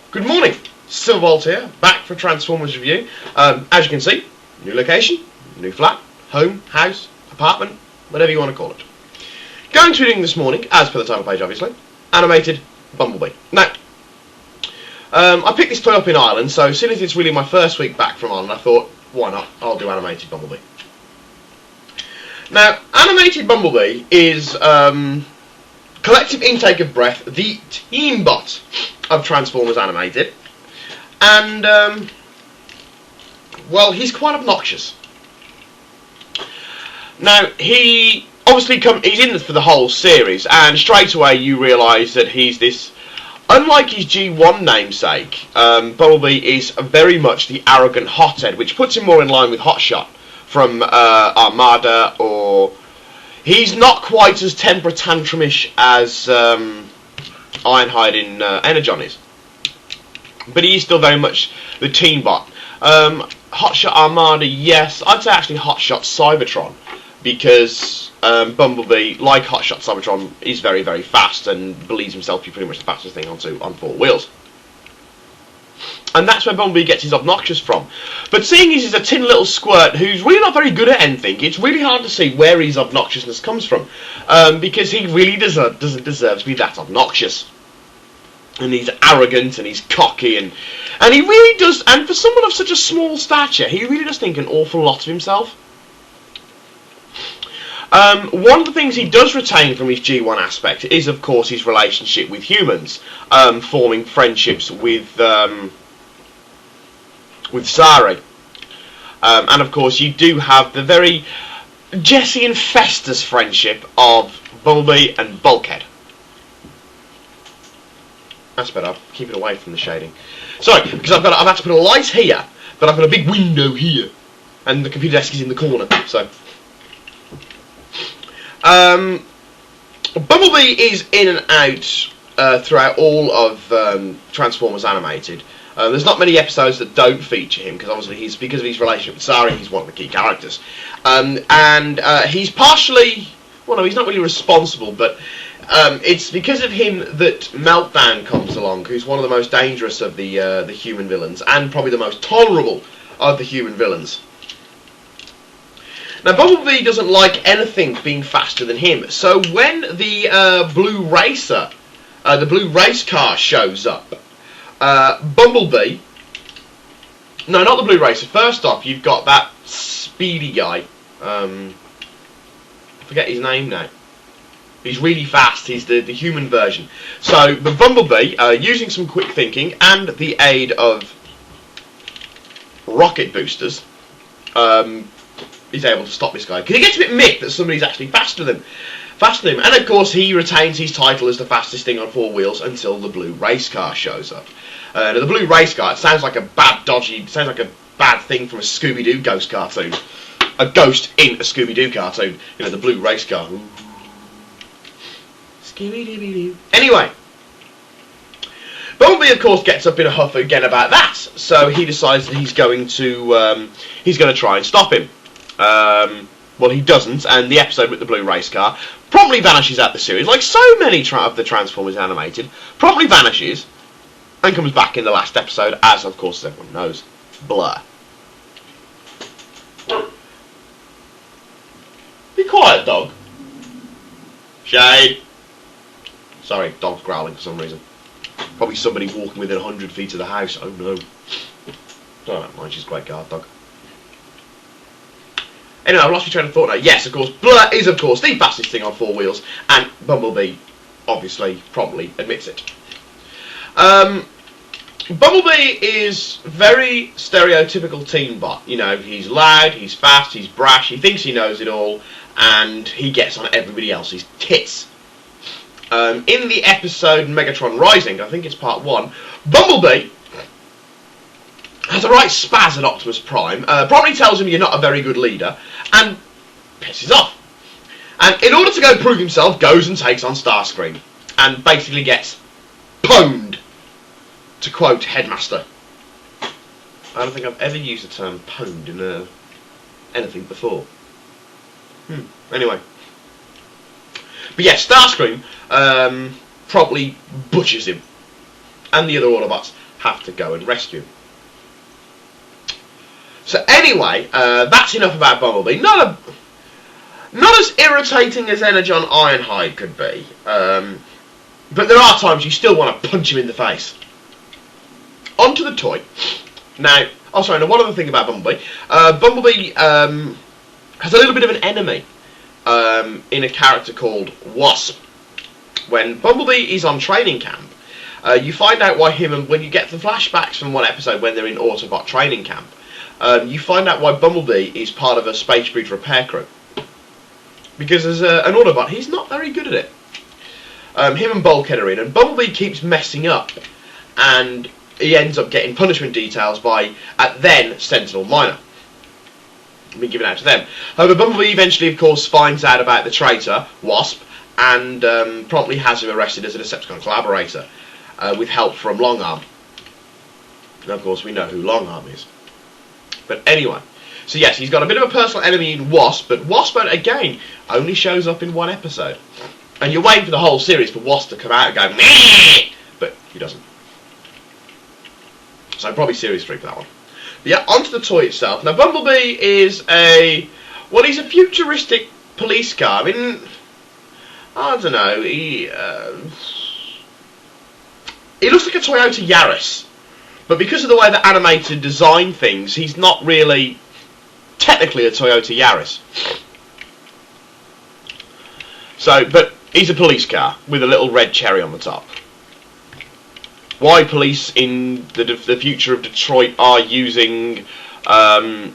Good morning, Silverbolt here, back for Transformers review. As you can see, new location, new flat, home, house, apartment, whatever you want to call it. Going to reading this morning, as per the title page obviously, animated Bumblebee. Now, I picked this toy up in Ireland, so as soon as it's really my first week back from Ireland, I thought, why not, I'll do animated Bumblebee. Now, animated Bumblebee is collective intake of breath, the team bot of Transformers animated, and well, he's quite obnoxious. Now, he obviously he's in for the whole series, and straight away you realise that he's this, unlike his G1 namesake, Bumblebee is very much the arrogant hothead, which puts him more in line with Hotshot from Armada, or he's not quite as temper tantrumish as Ironhide in Energon is, but he is still very much the team bot. Hotshot Armada, yes, I'd say actually Hotshot Cybertron, because Bumblebee, like Hotshot Cybertron, is very, very fast and believes himself to be pretty much the fastest thing on four wheels. And that's where Bumblebee gets his obnoxious from. But seeing as he's a tin little squirt who's really not very good at anything, it's really hard to see where his obnoxiousness comes from. Because he really doesn't deserve to be that obnoxious. And he's arrogant and he's cocky and he really does, and for someone of such a small stature, he really does think an awful lot of himself. One of the things he does retain from his G1 aspect is, of course, his relationship with humans, forming friendships with Zari. And of course you do have the very Jesse and Festus friendship of Bumblebee and Bulkhead. That's better, I'll keep it away from the shading. Sorry, because I've had to put a light here, but I've got a big window here, and the computer desk is in the corner, so. Bumblebee is in and out throughout all of Transformers animated. There's not many episodes that don't feature him, because obviously because of his relationship with Sari, he's one of the key characters. And he's partially, well no, he's not really responsible, but it's because of him that Meltdown comes along, who's one of the most dangerous of the human villains, and probably the most tolerable of the human villains. Now, Bumblebee doesn't like anything being faster than him, so when the blue racer, the blue race car shows up, Bumblebee, no, not the blue racer, first off, you've got that speedy guy, I forget his name now, he's really fast, he's the human version, so the Bumblebee, using some quick thinking and the aid of rocket boosters, he's able to stop this guy, because he gets a bit miffed that somebody's actually faster than him, and of course he retains his title as the fastest thing on four wheels until the blue race car shows up. Now the blue race car, it sounds like a bad thing from a Scooby-Doo ghost cartoon. A ghost in a Scooby-Doo cartoon, you know, the blue race car. Ooh. Scooby-Dooby-Doo. Anyway, Bumblebee, of course, gets up in a huff again about that, so he decides that he's going to try and stop him. Well, he doesn't, and the episode with the blue race car promptly vanishes out the series, like so many of the Transformers animated, promptly vanishes, and comes back in the last episode, as, of course, everyone knows, Blur. Be quiet, dog. Shade. Sorry, dog's growling for some reason. Probably somebody walking within 100 feet of the house, oh no. I don't mind, she's a great guard dog. Anyway, I've lost my train of thought now. Yes, of course, Blur is, of course, the fastest thing on four wheels, and Bumblebee, obviously, probably admits it. Bumblebee is very stereotypical teen bot. You know, he's loud, he's fast, he's brash, he thinks he knows it all, and he gets on everybody else's tits. In the episode Megatron Rising, I think it's part 1, Bumblebee has a right spaz at Optimus Prime, probably tells him you're not a very good leader, and pisses off. And in order to go prove himself, goes and takes on Starscream, and basically gets pwned, to quote Headmaster. I don't think I've ever used the term pwned in anything before. Anyway. But yeah, Starscream probably butchers him. And the other Autobots. have to go and rescue him. So anyway, that's enough about Bumblebee. Not as irritating as Energon Ironhide could be, but there are times you still want to punch him in the face. Onto the toy. Now, one other thing about Bumblebee. Bumblebee has a little bit of an enemy in a character called Wasp. When Bumblebee is on training camp, you find out why when you get the flashbacks from one episode when they're in Autobot training camp, you find out why Bumblebee is part of a space bridge repair crew. Because as an Autobot, he's not very good at it. Him and Bulkhead are in, and Bumblebee keeps messing up, and he ends up getting punishment details by, at then, Sentinel Minor. Being given out to them. However, Bumblebee eventually, of course, finds out about the traitor, Wasp, and promptly has him arrested as a Decepticon collaborator, with help from Longarm. And of course, we know who Longarm is. But anyway, so yes, he's got a bit of a personal enemy in Wasp, but Wasp, again, only shows up in one episode. And you're waiting for the whole series for Wasp to come out and go, meh! But he doesn't. So probably Series 3 for that one. But yeah, onto the toy itself. Now, Bumblebee is he's a futuristic police car. I mean, I don't know, he looks like a Toyota Yaris. But because of the way the animated design things, he's not really technically a Toyota Yaris. So, but he's a police car with a little red cherry on the top. Why police in the future of Detroit are using Toyota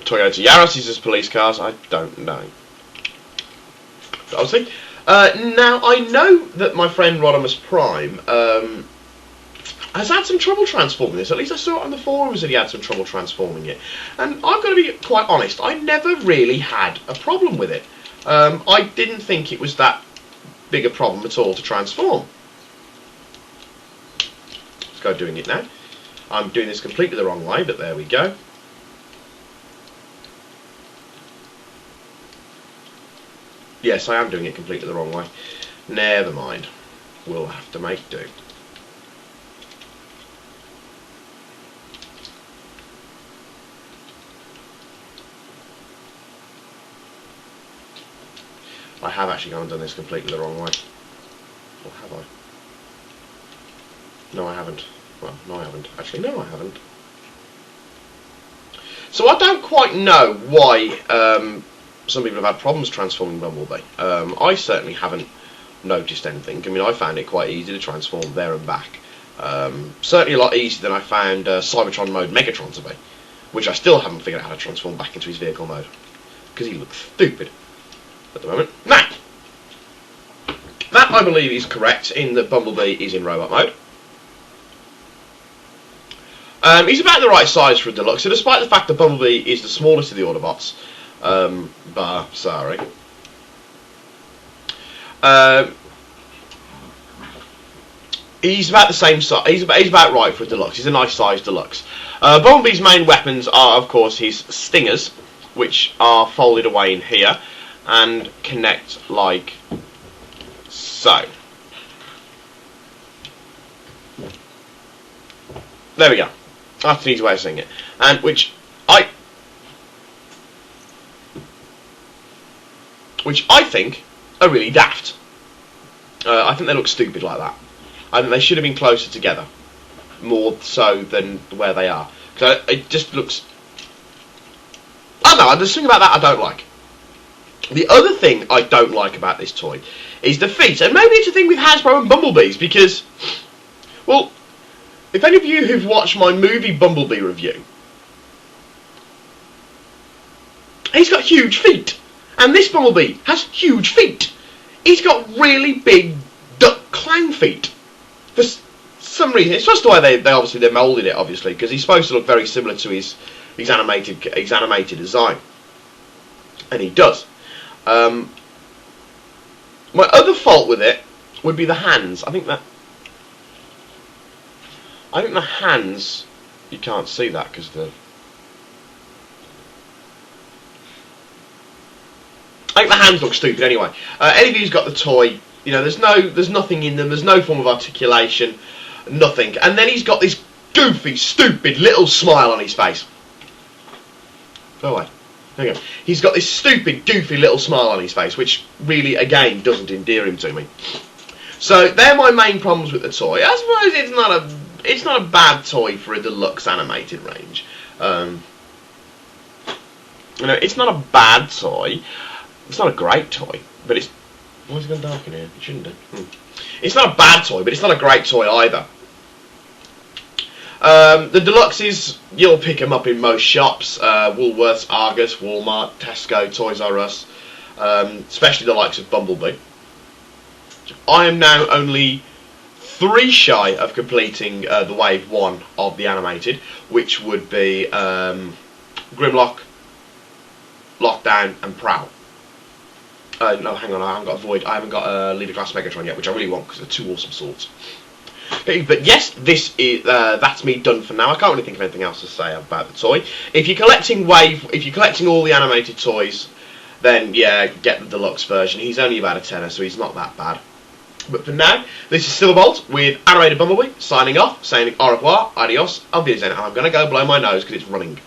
Yaris as police cars, I don't know. Obviously. Now, I know that my friend Rodimus Prime has had some trouble transforming this. At least I saw it on the forums that he had some trouble transforming it. And I've got to be quite honest, I never really had a problem with it. I didn't think it was that big a problem at all to transform. Let's go doing it now. I'm doing this completely the wrong way, but there we go. Yes, I am doing it completely the wrong way. Never mind. We'll have to make do. I have actually gone and done this completely the wrong way. Or have I? No, I haven't. Well, no, I haven't. Actually, no, I haven't. So I don't quite know why some people have had problems transforming Bumblebee. I certainly haven't noticed anything. I mean, I found it quite easy to transform there and back. Certainly a lot easier than I found Cybertron mode Megatron to be, which I still haven't figured out how to transform back into his vehicle mode, because he looks stupid at the moment. Now, that I believe is correct in that Bumblebee is in robot mode. He's about the right size for a deluxe, so despite the fact that Bumblebee is the smallest of the Autobots, sorry. He's about the same size. He's about right for a deluxe. He's a nice size deluxe. Bumblebee's main weapons are, of course, his stingers, which are folded away in here and connect like so. There we go. That's an easy way of saying it. And which I think are really daft. I think they look stupid like that. I think they should have been closer together, more so than where they are. Because it just looks... I don't know, there's something about that I don't like. The other thing I don't like about this toy is the feet. And maybe it's a thing with Hasbro and Bumblebees, because, well, if any of you who've watched my movie Bumblebee review, he's got huge feet. And this Bumblebee has huge feet. He's got really big duck clown feet. For some reason, it's just the way they moulded it, obviously, because he's supposed to look very similar to his animated design, and he does. My other fault with it would be the hands. I think the hands, you can't see that because I think the hands look stupid anyway. Any of you's got the toy, you know, there's nothing in them, there's no form of articulation, nothing. And then he's got this goofy, stupid little smile on his face. Go away. There you go. He's got this stupid, goofy little smile on his face, which really, again, doesn't endear him to me. So they're my main problems with the toy. I suppose it's not a bad toy for a deluxe animated range. It's not a bad toy. It's not a great toy, but it's. Why is it going dark in here? It shouldn't do. It's not a bad toy, but it's not a great toy either. The deluxes, you'll pick them up in most shops. Woolworths, Argos, Walmart, Tesco, Toys R Us, especially the likes of Bumblebee. I am now only 3 shy of completing the wave 1 of the animated, which would be Grimlock, Lockdown, and Prowl. No, hang on, I haven't got Void. I haven't got Leader Class Megatron yet, which I really want because they're 2 awesome swords. But yes, this is that's me done for now. I can't really think of anything else to say about the toy. If you're collecting all the animated toys, then yeah, get the deluxe version. He's only about a tenner, so he's not that bad. But for now, this is Silverbolt with Animated Bumblebee signing off, saying au revoir, adios, auf Wiedersehen. And I'm going to go blow my nose because it's running.